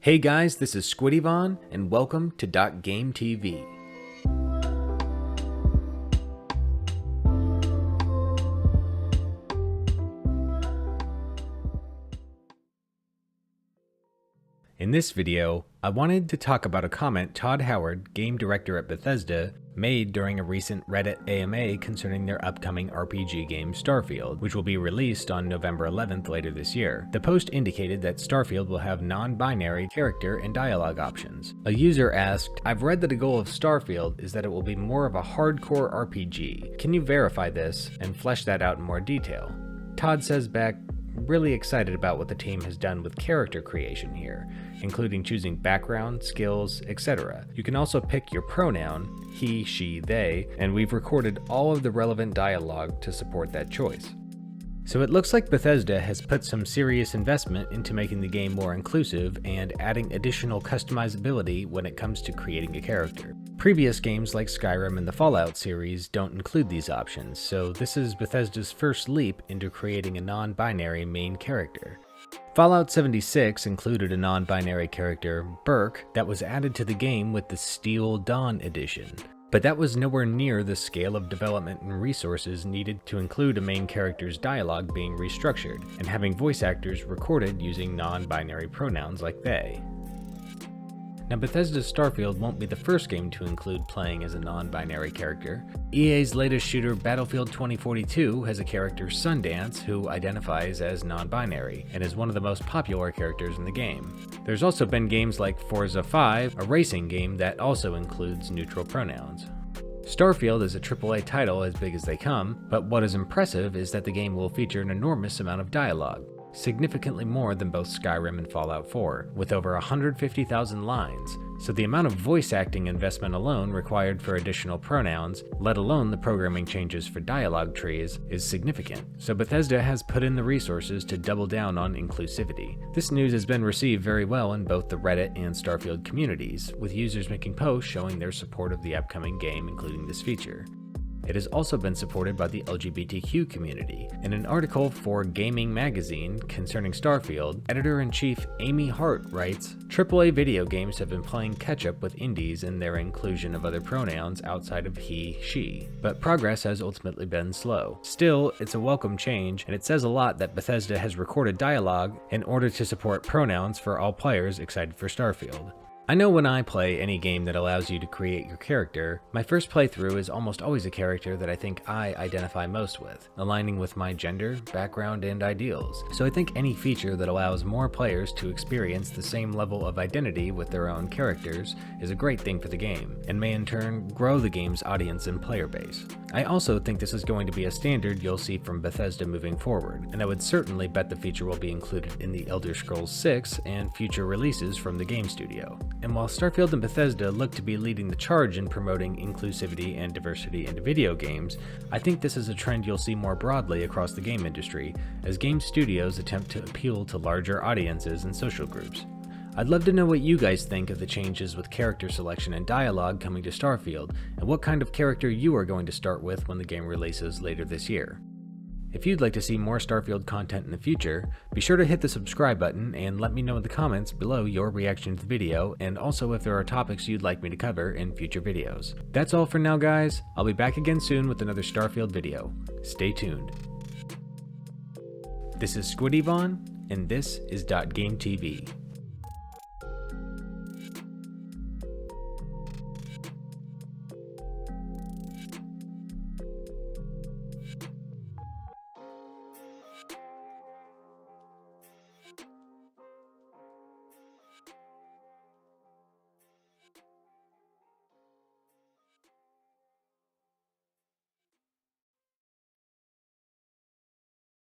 Hey guys, this is Squiddyvon, and welcome to .GameTV. In this video, I wanted to talk about a comment Todd Howard, game director at Bethesda, made during a recent Reddit AMA concerning their upcoming RPG game Starfield, which will be released on November 11th later this year. The post indicated that Starfield will have non-binary character and dialogue options. A user asked, "I've read that a goal of Starfield is that it will be more of a hardcore RPG. Can you verify this and flesh that out in more detail?" Todd says back, "Really excited about what the team has done with character creation here, including choosing background, skills, etc. You can also pick your pronoun, he, she, they, and we've recorded all of the relevant dialogue to support that choice." So it looks like Bethesda has put some serious investment into making the game more inclusive and adding additional customizability when it comes to creating a character. Previous games like Skyrim and the Fallout series don't include these options, so this is Bethesda's first leap into creating a non-binary main character. Fallout 76 included a non-binary character, Burke, that was added to the game with the Steel Dawn edition. But that was nowhere near the scale of development and resources needed to include a main character's dialogue being restructured, and having voice actors recorded using non-binary pronouns like they. Now, Bethesda's Starfield won't be the first game to include playing as a non-binary character. EA's latest shooter, Battlefield 2042, has a character, Sundance, who identifies as non-binary, and is one of the most popular characters in the game. There's also been games like Forza 5, a racing game that also includes neutral pronouns. Starfield is a AAA title as big as they come, but what is impressive is that the game will feature an enormous amount of dialogue. Significantly more than both Skyrim and Fallout 4, with over 150,000 lines, so the amount of voice acting investment alone required for additional pronouns, let alone the programming changes for dialogue trees, is significant. So Bethesda has put in the resources to double down on inclusivity. This news has been received very well in both the Reddit and Starfield communities, with users making posts showing their support of the upcoming game including this feature. It has also been supported by the LGBTQ community. In an article for Gaming Magazine concerning Starfield, Editor-in-Chief Amy Hart writes, "AAA video games have been playing catch-up with indies in their inclusion of other pronouns outside of he, she, but progress has ultimately been slow. Still, it's a welcome change, and it says a lot that Bethesda has recorded dialogue in order to support pronouns for all players excited for Starfield." I know when I play any game that allows you to create your character, my first playthrough is almost always a character that I think I identify most with, aligning with my gender, background, and ideals. So I think any feature that allows more players to experience the same level of identity with their own characters is a great thing for the game, and may in turn grow the game's audience and player base. I also think this is going to be a standard you'll see from Bethesda moving forward, and I would certainly bet the feature will be included in the Elder Scrolls 6 and future releases from the game studio. And while Starfield and Bethesda look to be leading the charge in promoting inclusivity and diversity in video games, I think this is a trend you'll see more broadly across the game industry, as game studios attempt to appeal to larger audiences and social groups. I'd love to know what you guys think of the changes with character selection and dialogue coming to Starfield, and what kind of character you are going to start with when the game releases later this year. If you'd like to see more Starfield content in the future, be sure to hit the subscribe button and let me know in the comments below your reaction to the video, and also if there are topics you'd like me to cover in future videos. That's all for now, guys. I'll be back again soon with another Starfield video. Stay tuned. This is Squiddyvon, and this is .GameTV.